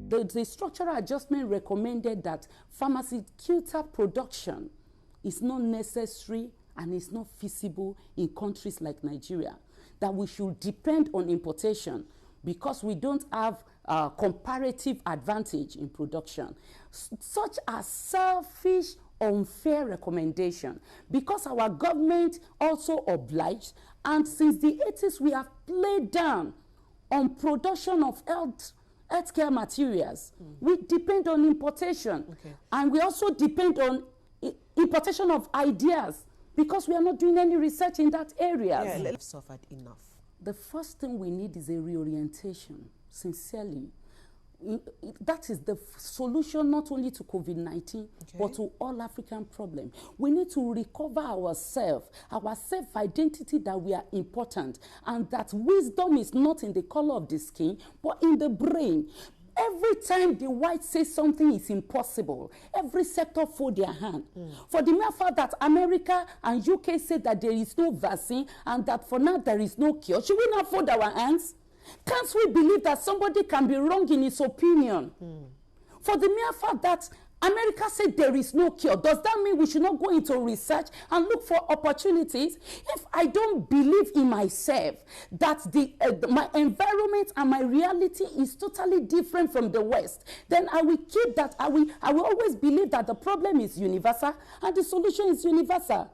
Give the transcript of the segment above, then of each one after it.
The structural adjustment recommended that pharmaceutical production is not necessary and is not feasible in countries like Nigeria, that we should depend on importation because we don't have comparative advantage in production. Such a selfish, unfair recommendation, because our government also obliged, and since the 80s we have played down on production of healthcare materials. We depend on importation, and we also depend on importation of ideas because we are not doing any research in that area. Yeah, let's suffered enough. The first thing we need is a reorientation, sincerely. That is the solution not only to COVID-19, but to all African problems. We need to recover ourselves, our self-identity, that we are important, and that wisdom is not in the color of the skin, but in the brain. Every time the white says something is impossible, every sector fold their hand. For the mere fact that America and UK say that there is no vaccine and that for now there is no cure, should we not fold our hands? Can't we believe that somebody can be wrong in his opinion? For the mere fact that America said there is no cure, does that mean we should not go into research and look for opportunities? If I don't believe in myself that my environment and my reality is totally different from the West, then I will keep that. I will always believe that the problem is universal and the solution is universal.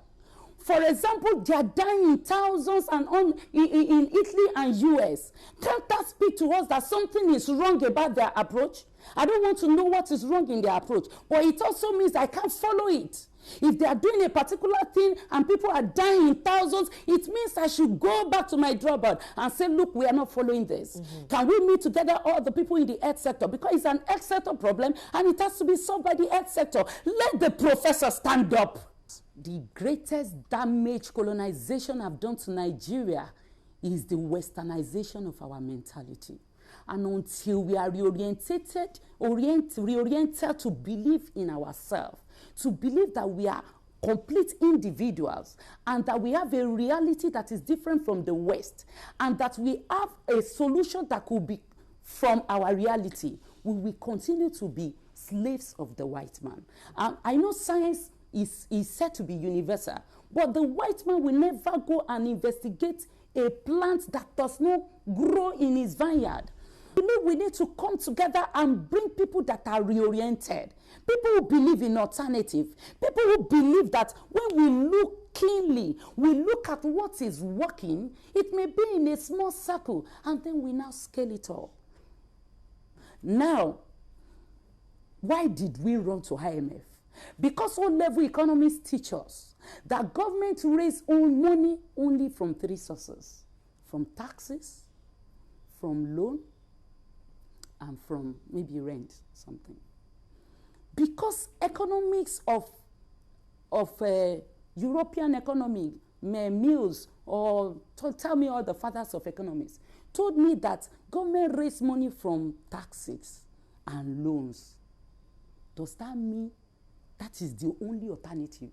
For example, they are dying in thousands and in Italy and US. Can't that speak to us that something is wrong about their approach? I don't want to know what is wrong in their approach, but it also means I can't follow it. If they are doing a particular thing and people are dying in thousands, it means I should go back to my drawboard and say, look, we are not following this. Can we meet together all the people in the health sector? Because it's an health sector problem and it has to be solved by the health sector. Let the professor stand up. The greatest damage colonization have done to Nigeria is the westernization of our mentality. And until we are reoriented to believe in ourselves, to believe that we are complete individuals and that we have a reality that is different from the West, and that we have a solution that could be from our reality, we will continue to be slaves of the white man. I know science is said to be universal, but the white man will never go and investigate a plant that does not grow in his vineyard. We need to come together and bring people that are reoriented, people who believe in alternative, people who believe that when we look keenly, we look at what is working, it may be in a small circle, and then we now scale it up. Now, why did we run to IMF? Because O-level economists teach us that government raise own money only from three sources: from taxes, from loan, and from maybe rent, something. Because economics of European economy, Mills, or tell me all the fathers of economics, told me that government raise money from taxes and loans. Does that mean that is the only alternative?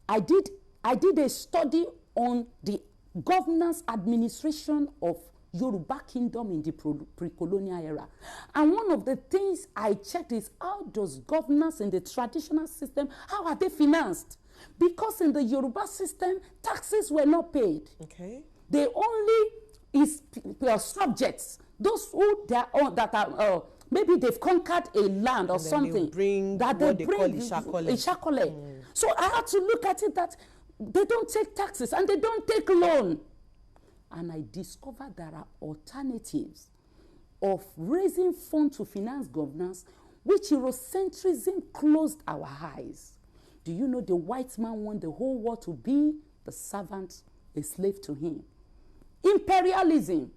I did a study on the governance administration of Yoruba Kingdom in the pre-colonial era. And one of the things I checked is, how does governance in the traditional system, how are they financed? Because in the Yoruba system, taxes were not paid. They only subjects, those who maybe they've conquered a land or something. They bring Ishakole. So I had to look at it that they don't take taxes and they don't take loan. And I discovered there are alternatives of raising funds to finance governance, which Eurocentrism closed our eyes. Do you know the white man want the whole world to be the servant, a slave to him? Imperialism